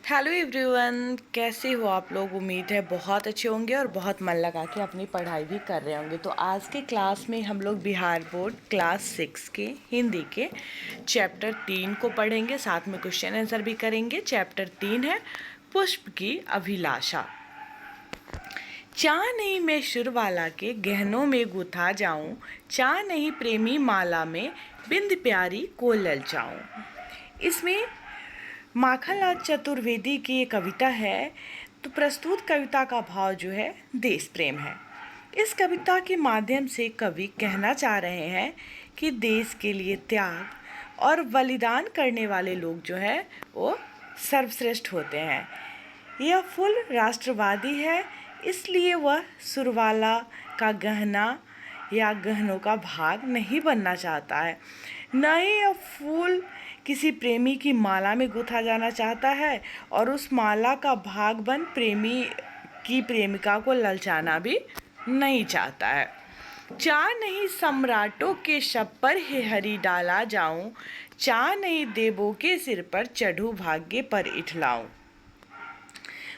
Hello everyone, कैसे हो आप लोग। उम्मीद है बहुत अच्छे होंगे और बहुत मन लगा के अपनी पढ़ाई भी कर रहे होंगे। तो आज के क्लास में हम लोग बिहार बोर्ड क्लास 6 के हिंदी के चैप्टर 3 को पढ़ेंगे, साथ में क्वेश्चन आंसर भी करेंगे। चैप्टर 3 है पुष्प की अभिलाषा। चाह नहीं मैं शुरवाला के गहनों में गुथा जाऊं, चाह नहीं प्रेमी माला में बिंद प्यारी को ललचाऊं। इसमें माखनलाल चतुर्वेदी की ये कविता है। तो प्रस्तुत कविता का भाव जो है देश प्रेम है। इस कविता के माध्यम से कवि कहना चाह रहे हैं कि देश के लिए त्याग और बलिदान करने वाले लोग जो है वो सर्वश्रेष्ठ होते हैं। यह फूल राष्ट्रवादी है, इसलिए वह सुरवाला का गहना या गहनों का भाग नहीं बनना चाहता है। न ही यह फूल किसी प्रेमी की माला में गुथा जाना चाहता है और उस माला का भाग बन प्रेमी की प्रेमिका को ललचाना भी नहीं चाहता है। चाह नहीं सम्राटों के शब पर हे हरि डाला जाऊं, चाह नहीं देवों के सिर पर चढ़ूं भाग्य पर इठलाऊं।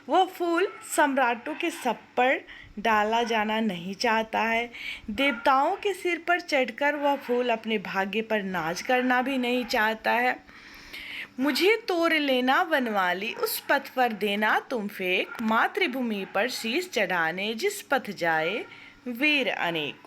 वह फूल सम्राटों के सब पर डाला जाना नहीं चाहता है। देवताओं के सिर पर चढ़कर वह फूल अपने भाग्य पर नाच करना भी नहीं चाहता है। मुझे तोड़ लेना वनवाली उस पथ पर देना तुम फेंक, मातृभूमि पर शीश चढ़ाने जिस पथ जाए वीर अनेक।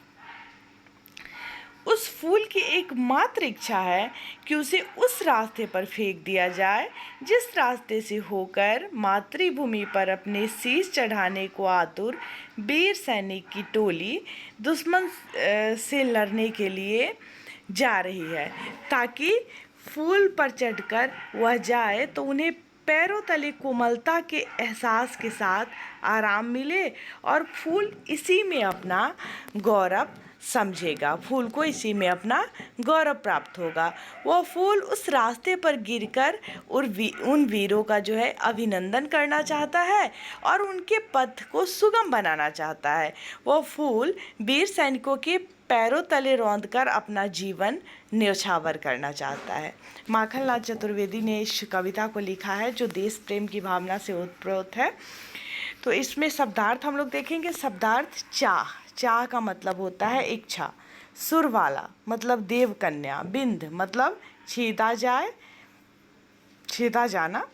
उस फूल की एकमात्र इच्छा है कि उसे उस रास्ते पर फेंक दिया जाए जिस रास्ते से होकर मातृभूमि पर अपने शीश चढ़ाने को आतुर वीर सैनिक की टोली दुश्मन से लड़ने के लिए जा रही है, ताकि फूल पर चढ़कर वह जाए तो उन्हें पैरों तले कोमलता के एहसास के साथ आराम मिले और फूल इसी में अपना गौरव समझेगा। फूल को इसी में अपना गौरव प्राप्त होगा। वह फूल उस रास्ते पर गिरकर उन वीरों का जो है अभिनंदन करना चाहता है और उनके पथ को सुगम बनाना चाहता है। वह फूल वीर सैनिकों के पैरों तले रौंदकर अपना जीवन न्यौछावर करना चाहता है। माखनलाल चतुर्वेदी ने इस कविता को लिखा है जो देश प्रेम की भावना से ओतप्रोत है। तो इसमें शब्दार्थ हम लोग देखेंगे। शब्दार्थ चाह, चाह का मतलब होता है इच्छा। सुरवाला मतलब देव कन्या। बिंद मतलब छेदा जाए, छेदा जाना।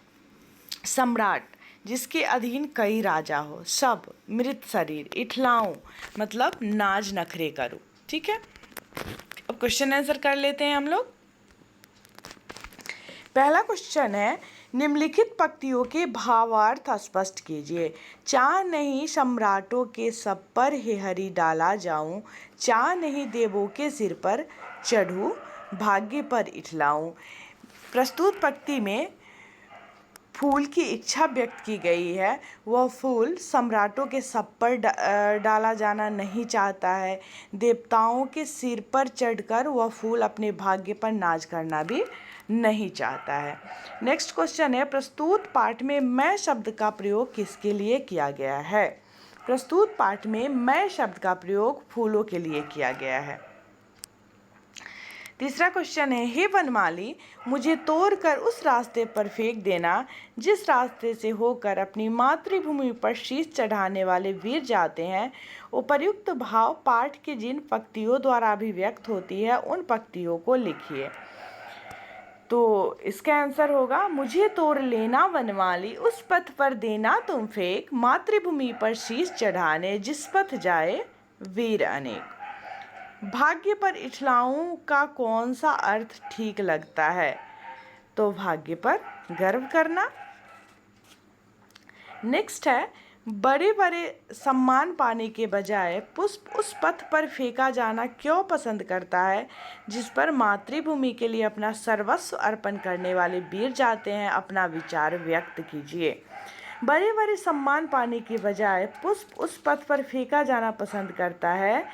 सम्राट जिसके अधीन कई राजा हो। सब मृत शरीर। इठलाऊं मतलब नाज नखरे करो। ठीक है, अब क्वेश्चन आंसर कर लेते हैं हम लोग। पहला क्वेश्चन है, निम्नलिखित पंक्तियों के भावार्थ स्पष्ट कीजिए। चाह नहीं सम्राटों के सब पर हे हरि डाला जाऊं, चाह नहीं देवों के सिर पर चढ़ूं भाग्य पर इठलाऊं। प्रस्तुत पंक्ति में फूल की इच्छा व्यक्त की गई है। वह फूल सम्राटों के सब पर डाला जाना नहीं चाहता है। देवताओं के सिर पर चढ़कर वह फूल अपने भाग्य पर नाच करना भी नहीं चाहता है। नेक्स्ट क्वेश्चन है, प्रस्तुत पाठ में मैं शब्द का प्रयोग किसके लिए किया गया है। प्रस्तुत पाठ में मैं शब्द का प्रयोग फूलों के लिए किया गया है। तीसरा क्वेश्चन है, हे वनमाली मुझे तोड़ कर उस रास्ते पर फेंक देना जिस रास्ते से होकर अपनी मातृभूमि पर शीश चढ़ाने वाले वीर जाते हैं। उपर्युक्त भाव पाठ के जिन पंक्तियों द्वारा अभिव्यक्त होती है उन पंक्तियों को लिखिए। तो इसका आंसर होगा, मुझे तोड़ लेना वनमाली उस पथ पर देना तुम फेंक, मातृभूमि पर शीश चढ़ाने जिस पथ जाए वीर अनेक। भाग्य पर इठलाऊं का कौन सा अर्थ ठीक लगता है। तो भाग्य पर गर्व करना। नेक्स्ट है, बड़े बड़े सम्मान पाने के बजाय पुष्प उस पथ पर फेंका जाना क्यों पसंद करता है जिस पर मातृभूमि के लिए अपना सर्वस्व अर्पण करने वाले वीर जाते हैं। अपना विचार व्यक्त कीजिए। बड़े बड़े सम्मान पाने के बजाय पुष्प उस पथ पर फेंका जाना पसंद करता है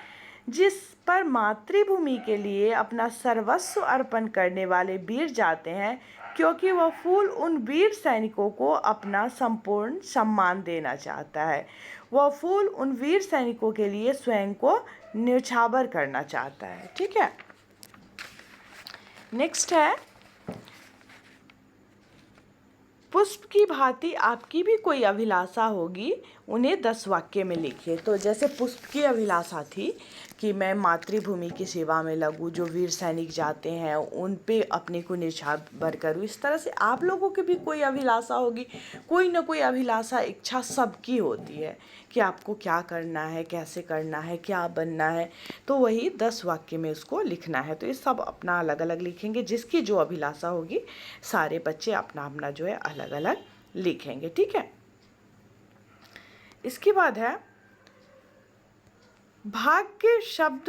जिस पर मातृभूमि के लिए अपना सर्वस्व अर्पण करने वाले वीर जाते हैं, क्योंकि वह फूल उन वीर सैनिकों को अपना संपूर्ण सम्मान देना चाहता है। वह फूल उन वीर सैनिकों के लिए स्वयं को न्यौछावर करना चाहता है। ठीक है, नेक्स्ट है, पुष्प की भांति आपकी भी कोई अभिलाषा होगी, उन्हें 10 वाक्य में लिखिए। तो जैसे पुष्प की अभिलाषा थी कि मैं मातृभूमि की सेवा में लगूं, जो वीर सैनिक जाते हैं उन पे अपने को न्यौछावर करूं। इस तरह से आप लोगों की भी कोई अभिलाषा होगी, कोई ना कोई अभिलाषा, इच्छा सबकी होती है कि आपको क्या करना है, कैसे करना है, क्या बनना है। तो वही 10 वाक्य में उसको लिखना है। तो ये सब अपना अलग अलग लिखेंगे, जिसकी जो अभिलाषा होगी सारे बच्चे अपना अपना जो है अलग अलग लिखेंगे, ठीक है। इसके बाद है भाग्य शब्द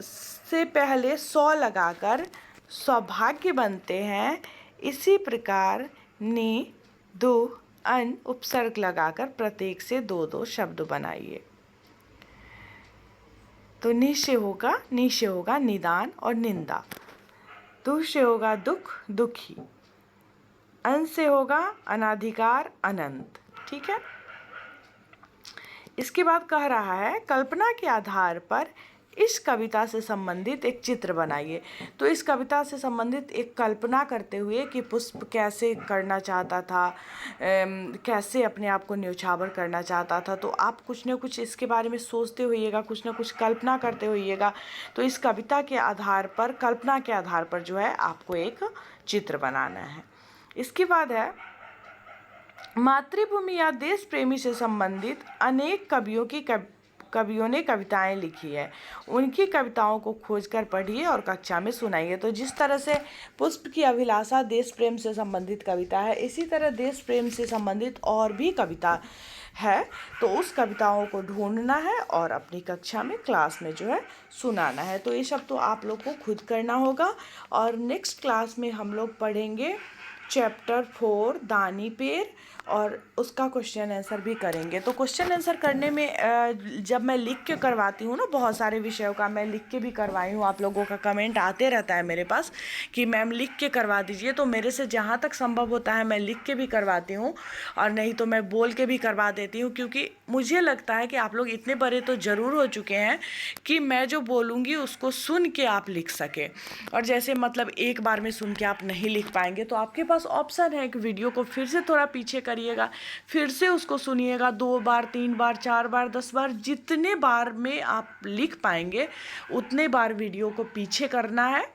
से पहले सौ लगाकर सौभाग्य बनते हैं, इसी प्रकार ने दो अन उपसर्ग लगाकर प्रत्येक से 2-2 शब्द बनाइए। तो नि से होगा निदान और निंदा, दु से होगा दुख, दुखी, अन से होगा अनाधिकार, अनंत, ठीक है। इसके बाद कह रहा है कल्पना के आधार पर इस कविता से संबंधित एक चित्र बनाइए। तो इस कविता से संबंधित एक कल्पना करते हुए कि पुष्प कैसे करना चाहता था, कैसे अपने आप को न्यौछावर करना चाहता था। तो आप कुछ ना कुछ इसके बारे में सोचते होइएगा, कुछ ना कुछ कल्पना करते होइएगा। तो इस कविता के आधार पर, कल्पना के आधार पर जो है आपको एक चित्र बनाना है। इसके बाद है मातृभूमि या देश प्रेमी से संबंधित अनेक कवियों ने कविताएं लिखी है, उनकी कविताओं को खोजकर पढ़िए और कक्षा में सुनाइए। तो जिस तरह से पुष्प की अभिलाषा देश प्रेम से संबंधित कविता है, इसी तरह देश प्रेम से संबंधित और भी कविता है। तो उस कविताओं को ढूंढना है और अपनी कक्षा में, क्लास में जो है सुनाना है। तो ये सब तो आप लोग को खुद करना होगा। और नेक्स्ट क्लास में हम लोग पढ़ेंगे चैप्टर 4 दानी पेड़, और उसका क्वेश्चन आंसर भी करेंगे। तो क्वेश्चन आंसर करने में जब मैं लिख के करवाती हूँ ना, बहुत सारे विषयों का मैं लिख के भी करवाई हूँ, आप लोगों का कमेंट आते रहता है मेरे पास कि मैम लिख के करवा दीजिए। तो मेरे से जहाँ तक संभव होता है मैं लिख के भी करवाती हूँ, और नहीं तो मैं बोल के भी करवा देती हूँ, क्योंकि मुझे लगता है कि आप लोग इतने बड़े तो ज़रूर हो चुके हैं कि मैं जो बोलूँगी उसको सुन के आप लिख सकें। और जैसे मतलब एक बार में सुन के आप नहीं लिख पाएंगे, तो आपके पास ऑप्शन है कि वीडियो को फिर से थोड़ा पीछे करिएगा, फिर से उसको सुनिएगा 2 बार, 3 बार, 4 बार, 10 बार, जितने बार में आप लिख पाएंगे उतने बार वीडियो को पीछे करना है,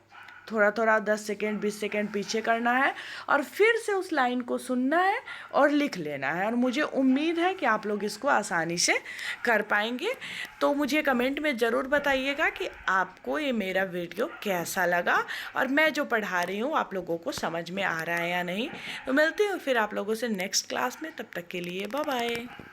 थोड़ा थोड़ा 10 सेकेंड 20 सेकेंड पीछे करना है, और फिर से उस लाइन को सुनना है और लिख लेना है। और मुझे उम्मीद है कि आप लोग इसको आसानी से कर पाएंगे। तो मुझे कमेंट में ज़रूर बताइएगा कि आपको ये मेरा वीडियो कैसा लगा, और मैं जो पढ़ा रही हूँ आप लोगों को समझ में आ रहा है या नहीं। तो मिलती हूँ फिर आप लोगों से नेक्स्ट क्लास में, तब तक के लिए बाय बाय।